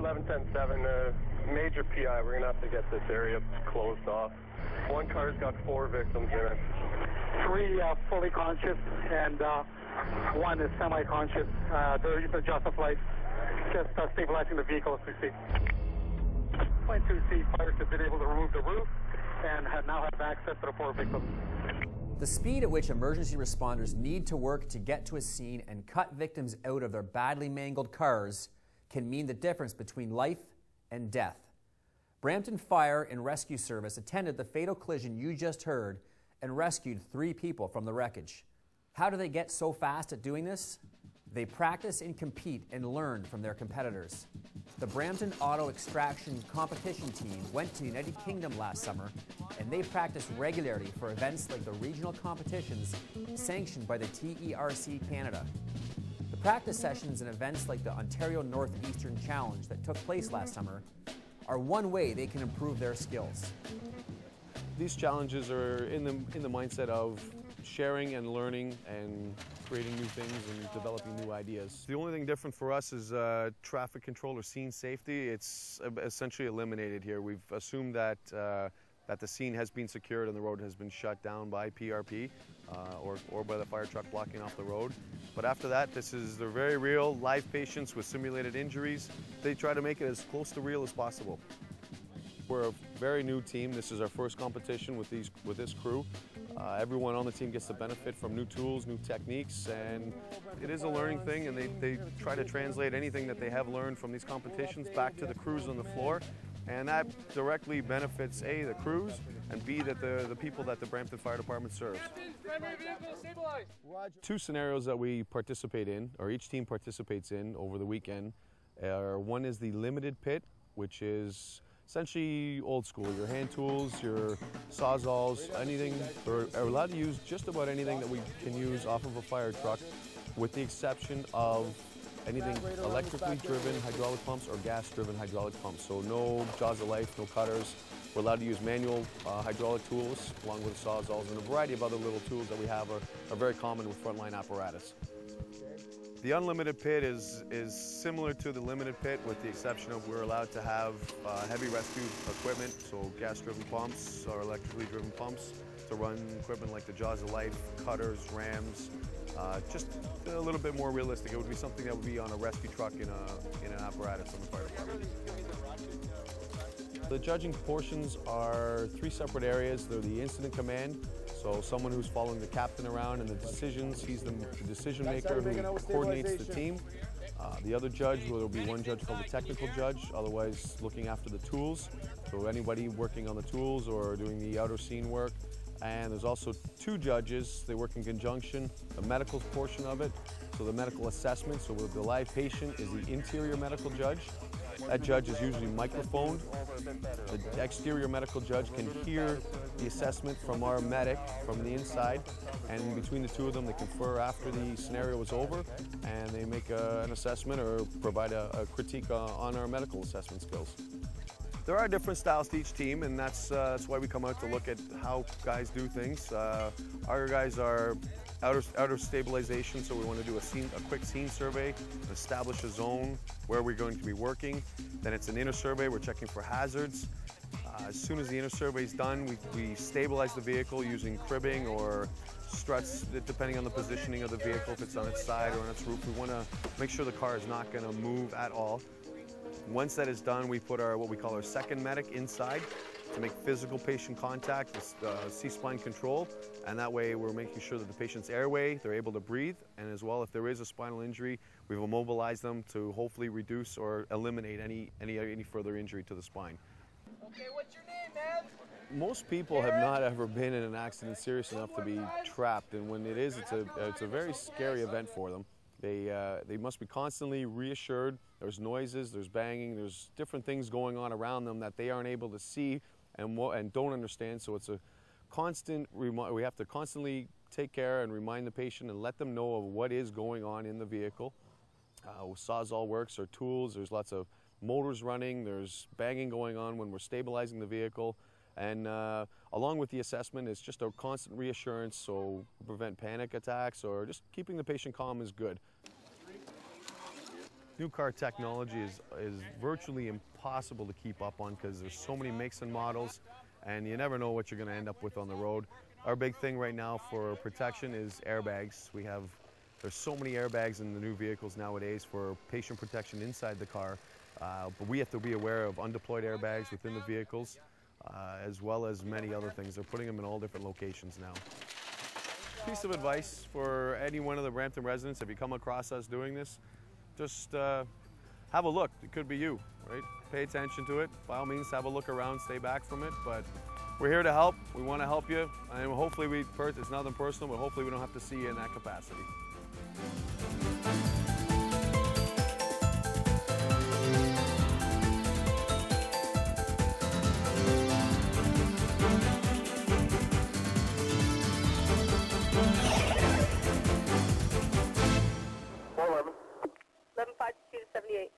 11-10-7, major PI. We're going to have to get this area closed off. One car's got 4 victims in it. 3 fully conscious and 1 is semi-conscious. They're using adjustive life, just stabilizing the vehicle as we speak. Point 2C, fires have been able to remove the roof and now have access to the 4 victims. The speed at which emergency responders need to work to get to a scene and cut victims out of their badly mangled cars can mean the difference between life and death. Brampton Fire and Rescue Service attended the fatal collision you just heard and rescued 3 people from the wreckage. How do they get so fast at doing this? They practice and compete and learn from their competitors. The Brampton Auto Extraction competition team went to the United Kingdom last summer, and they practice regularly for events like the regional competitions sanctioned by the TERC Canada. The practice sessions and events like the Ontario Northeastern Challenge that took place last summer are one way they can improve their skills. These challenges are in the mindset of sharing and learning and creating new things and developing new ideas. The only thing different for us is traffic control or scene safety. It's essentially eliminated here. We've assumed that that the scene has been secured and the road has been shut down by PRP or by the fire truck blocking off the road. But after that, they're very real, live patients with simulated injuries. They try to make it as close to real as possible. We're a very new team. This is our first competition with this crew. Everyone on the team gets to benefit from new tools, new techniques, and it is a learning thing, and they try to translate anything that they have learned from these competitions back to the crews on the floor. And that directly benefits A, the crews, and B, that the people that the Brampton Fire Department serves. Two scenarios that we participate in, or each team participates in over the weekend, one is the limited pit, which is essentially old school. Your hand tools, your sawzalls, anything. We're allowed to use just about anything that we can use off of a fire truck, with the exception of anything electrically driven hydraulic pumps or gas driven hydraulic pumps. So no jaws of life, no cutters. We're allowed to use manual hydraulic tools along with sawzalls, and a variety of other little tools that we have are very common with frontline apparatus. The unlimited pit is similar to the limited pit, with the exception of we're allowed to have heavy rescue equipment, so gas-driven pumps or electrically driven pumps to run equipment like the jaws of life, cutters, rams. Just a little bit more realistic. It would be something that would be on a rescue truck in an apparatus on the fire department. The judging portions are 3 separate areas. They're the incident command, so someone who's following the captain around and the decisions. He's the decision maker who coordinates the team. The other judge, well, there'll be one judge called the technical judge, otherwise looking after the tools. So anybody working on the tools or doing the outer scene work. And there's also 2 judges. They work in conjunction, the medical portion of it, so the medical assessment. So with the live patient is the interior medical judge. That judge is usually microphoned. The exterior medical judge can hear the assessment from our medic from the inside, and between the 2 of them they confer after the scenario is over, and they make an assessment or provide a critique on our medical assessment skills. There are different styles to each team, and that's why we come out to look at how guys do things. Our guys are outer stabilization, so we want to do a quick scene survey, establish a zone where we're going to be working. Then it's an inner survey, we're checking for hazards. As soon as the inner survey is done, we stabilize the vehicle using cribbing or struts, depending on the positioning of the vehicle, if it's on its side or on its roof. We want to make sure the car is not going to move at all. Once that is done, we put what we call our second medic inside to make physical patient contact with C-spine control, and that way we're making sure that the patient's airway, they're able to breathe, and as well, if there is a spinal injury, we've immobilized them to hopefully reduce or eliminate any further injury to the spine. Okay, what's your name, man? Most people have not ever been in an accident serious enough to be trapped, and when it is, it's a very scary event for them. They must be constantly reassured. There's noises, there's banging, there's different things going on around them that they aren't able to see and don't understand. So it's a constant we have to constantly take care and remind the patient and let them know of what is going on in the vehicle. Sawzall works or tools, there's lots of motors running, there's banging going on when we're stabilizing the vehicle. And along with the assessment, it's just a constant reassurance, so prevent panic attacks or just keeping the patient calm is good. new car technology is virtually impossible to keep up on because there's so many makes and models, and you never know what you're going to end up with on the road. Our big thing right now for protection is airbags. There's so many airbags in the new vehicles nowadays for patient protection inside the car, but we have to be aware of undeployed airbags within the vehicles, as well as many other things. They're putting them in all different locations now. Piece of advice for any one of the Brampton residents, if you come across us doing this, just have a look. It could be you, right? Pay attention to it. By all means, have a look around, stay back from it, but we're here to help. We want to help you, and hopefully it's nothing personal, but hopefully we don't have to see you in that capacity. Eleven 5 to 78.